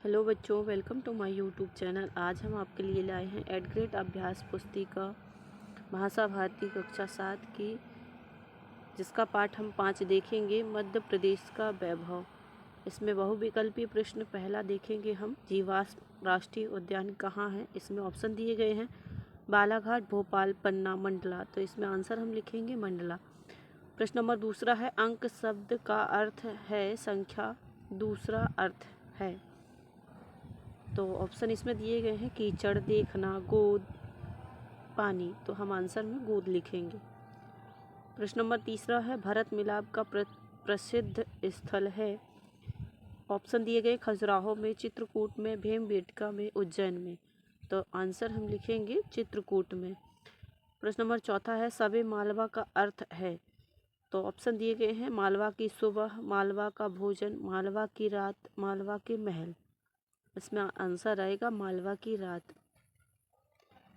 Hello बच्चों, welcome to my YouTube channel. आज हम आपके लिए लाए हैं एड ग्रेड अभ्यास पुस्तिका भाषा भारती कक्षा 7 की, जिसका पाठ हम 5 देखेंगे, मध्य प्रदेश का वैभव। इसमें बहुविकल्पीय प्रश्न पहला देखेंगे हम, जीवाश्म राष्ट्रीय उद्यान कहाँ है। इसमें ऑप्शन दिए गए हैं बालाघाट, भोपाल, पन्ना, मंडला। तो इसमें आंसर हम लिखेंगे मंडला। प्रश्न नंबर दूसरा है, अंक शब्द का अर्थ है संख्या, दूसरा अर्थ है। तो ऑप्शन इसमें दिए गए हैं कीचड़, देखना, गोद, पानी। तो हम आंसर में गोद लिखेंगे। प्रश्न नंबर तीसरा है, भरत मिलाप का प्रसिद्ध स्थल है। ऑप्शन दिए गए खजुराहो में, चित्रकूट में, भीमबेटका में, उज्जैन में। तो आंसर हम लिखेंगे चित्रकूट में। प्रश्न नंबर चौथा है, सबे मालवा का अर्थ है। तो ऑप्शन दिए गए हैं मालवा की सुबह, मालवा का भोजन, मालवा की रात, मालवा के महल। इसमें आंसर आएगा मालवा की रात।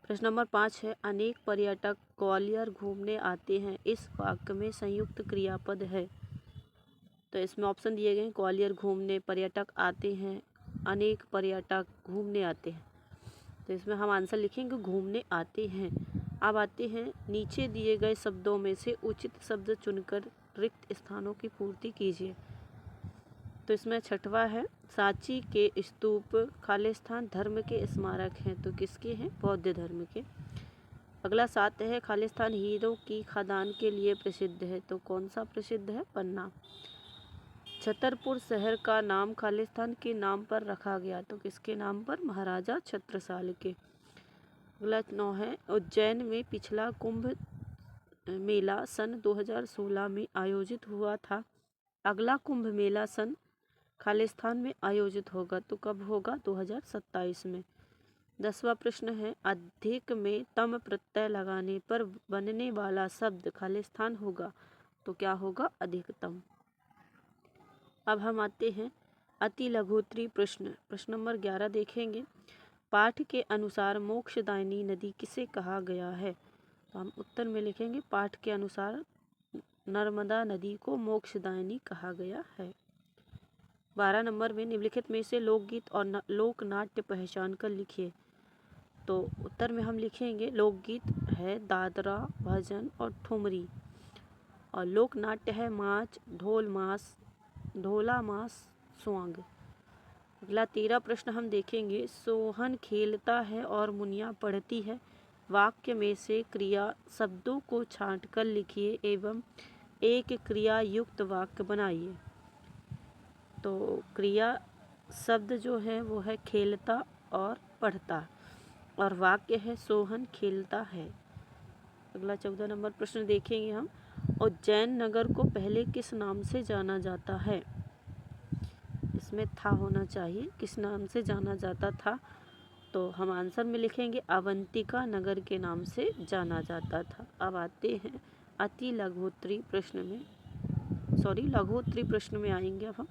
प्रश्न नंबर 5 है, अनेक पर्यटक ग्वालियर घूमने आते हैं। इस वाक्य में संयुक्त क्रियापद है। तो इसमें ऑप्शन दिए गए हैं ग्वालियर घूमने, पर्यटक आते हैं, अनेक पर्यटक घूमने आते हैं। तो इसमें हम आंसर लिखेंगे घूमने आते हैं। अब आते हैं, नीचे दिए गए शब्दों में से उचित शब्द चुनकर रिक्त स्थानों की पूर्ति कीजिए। तो इसमें छठवा है, सांची के स्तूप खालिस्तान धर्म के स्मारक हैं। तो किसके हैं? बौद्ध धर्म के। अगला 7 है, खालिस्तान हीरों की खदान के लिए प्रसिद्ध है। तो कौन सा प्रसिद्ध है? पन्ना। छतरपुर शहर का नाम खालिस्तान के नाम पर रखा गया। तो किसके नाम पर? महाराजा छत्रसाल के। अगला 9 है, उज्जैन में पिछला कुंभ मेला सन 2016 में आयोजित हुआ था। अगला कुंभ मेला सन खालिस्तान में आयोजित होगा। तो कब होगा? 2027 में। 10वां प्रश्न है, अधिक में तम प्रत्यय लगाने पर बनने वाला शब्द खालिस्तान होगा। तो क्या होगा? अधिकतम। अब हम आते हैं अति लघुत्तरी प्रश्न। प्रश्न नंबर 11 देखेंगे, पाठ के अनुसार मोक्षदायिनी नदी किसे कहा गया है। तो हम उत्तर में लिखेंगे पाठ के अनुसार नर्मदा नदी को मोक्षदायिनी कहा गया है। 12 नंबर में, निम्नलिखित में से लोकगीत और लोक नाट्य पहचान कर लिखिए। तो उत्तर में हम लिखेंगे लोकगीत है दादरा, भजन और ठुमरी, और लोक नाट्य है माच, ढोला मास, स्वांग। अगला 13 प्रश्न हम देखेंगे, सोहन खेलता है और मुनिया पढ़ती है। वाक्य में से क्रिया शब्दों को छांटकर लिखिए एवं एक क्रिया युक्त वाक्य बनाइए। तो क्रिया शब्द जो है वो है खेलता और पढ़ता, और वाक्य है सोहन खेलता है। अगला 14 नंबर प्रश्न देखेंगे हम, उज्जैन नगर को पहले किस नाम से जाना जाता है। इसमें था होना चाहिए, किस नाम से जाना जाता था। तो हम आंसर में लिखेंगे अवंतिका नगर के नाम से जाना जाता था। अब आते हैं अति लघुत्तरी प्रश्न में, लघुत्तरी प्रश्न में आएंगे अब हम।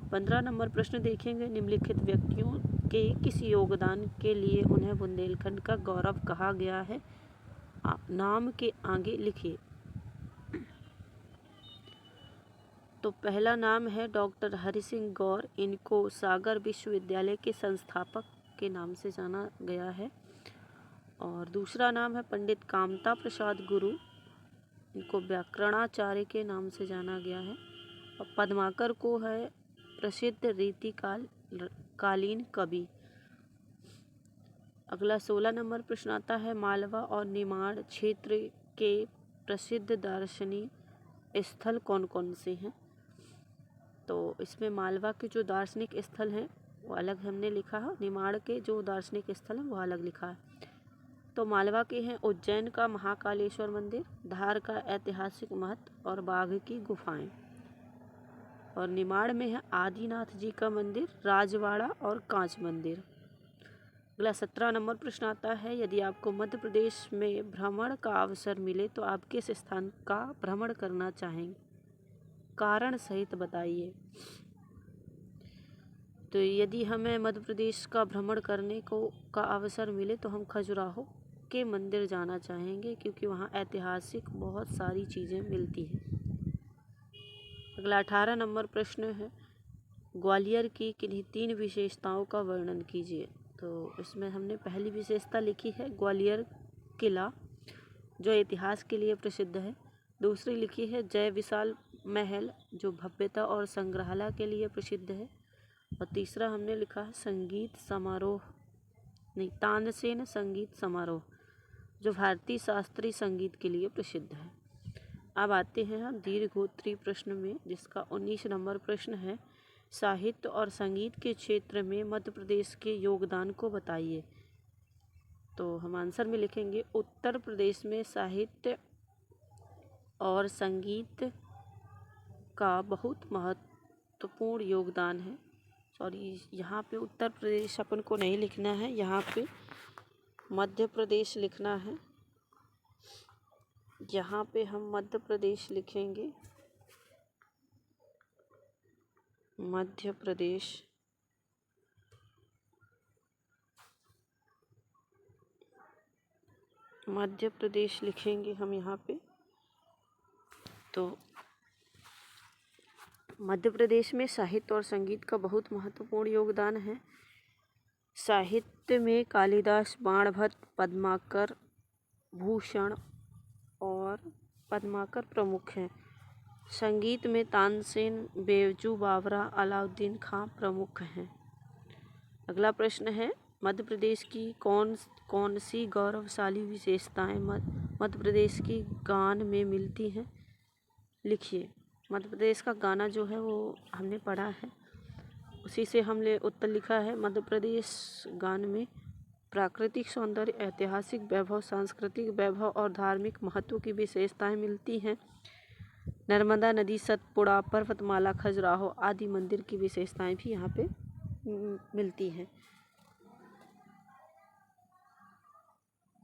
15 नंबर प्रश्न देखेंगे, निम्नलिखित व्यक्तियों के किस योगदान के लिए उन्हें बुंदेलखंड का गौरव कहा गया है। नाम के आगे लिखिए। तो पहला नाम है डॉक्टर हरि सिंह गौर। इनको सागर विश्वविद्यालय के संस्थापक के नाम से जाना गया है। और दूसरा नाम है पंडित कामता प्रसाद गुरु। इनको व्याकरणाचार्य के नाम से जाना गया है। और पद्माकर को है प्रसिद्ध रीतिकालीन कवि। अगला 16 नंबर प्रश्न आता है, मालवा और निमाड़ क्षेत्र के प्रसिद्ध दार्शनिक स्थल कौन कौन से हैं। तो इसमें मालवा के जो दार्शनिक स्थल हैं वो अलग हमने लिखा है, निमाड़ के जो दार्शनिक स्थल हैं वो अलग लिखा है। तो मालवा के हैं उज्जैन का महाकालेश्वर मंदिर, धार का ऐतिहासिक महत्व और बाघ की गुफाएं। और निमाड़ में है आदिनाथ जी का मंदिर, राजवाड़ा और कांच मंदिर। अगला 17 नंबर प्रश्न आता है, यदि आपको मध्य प्रदेश में भ्रमण का अवसर मिले तो आप किस स्थान का भ्रमण करना चाहेंगे, कारण सहित बताइए। तो यदि हमें मध्य प्रदेश का भ्रमण करने का अवसर मिले तो हम खजुराहो के मंदिर जाना चाहेंगे, क्योंकि वहाँ ऐतिहासिक बहुत सारी चीज़ें मिलती हैं। अगला 18 नंबर प्रश्न है, ग्वालियर की किन्हीं 3 विशेषताओं का वर्णन कीजिए। तो इसमें हमने पहली विशेषता लिखी है ग्वालियर किला, जो इतिहास के लिए प्रसिद्ध है। दूसरी लिखी है जय विशाल महल, जो भव्यता और संग्रहालय के लिए प्रसिद्ध है। और तीसरा हमने लिखा है संगीत समारोह, नहीं, तानसेन संगीत समारोह, जो भारतीय शास्त्रीय संगीत के लिए प्रसिद्ध है। अब आते हैं हम दीर्घोत्तरीय प्रश्न में, जिसका 19 नंबर प्रश्न है, साहित्य और संगीत के क्षेत्र में मध्य प्रदेश के योगदान को बताइए। तो हम आंसर में लिखेंगे उत्तर प्रदेश में साहित्य और संगीत का बहुत महत्वपूर्ण योगदान है। सॉरी, यहाँ पे उत्तर प्रदेश अपन को नहीं लिखना है, यहाँ पे मध्य प्रदेश लिखना है। यहाँ पे हम मध्य प्रदेश लिखेंगे, मध्य प्रदेश। मध्य प्रदेश लिखेंगे हम यहाँ पे। तो मध्य प्रदेश में साहित्य और संगीत का बहुत महत्वपूर्ण योगदान है। साहित्य में कालिदास, बाणभट्ट, पद्माकर, भूषण और पद्माकर प्रमुख हैं। संगीत में तानसेन, बैजू बावरा, अलाउद्दीन खां प्रमुख हैं। अगला प्रश्न है, मध्य प्रदेश की कौन सी गौरवशाली विशेषताएं मध्य प्रदेश की गान में मिलती हैं? लिखिए। मध्य प्रदेश का गाना जो है वो हमने पढ़ा है, उसी से हमने उत्तर लिखा है। मध्य प्रदेश गान में प्राकृतिक सौंदर्य, ऐतिहासिक वैभव, सांस्कृतिक वैभव और धार्मिक महत्व की विशेषताएं मिलती हैं। नर्मदा नदी, सतपुड़ा, पर्वतमाला, खजुराहो आदि मंदिर की विशेषताएं भी यहाँ पे मिलती हैं।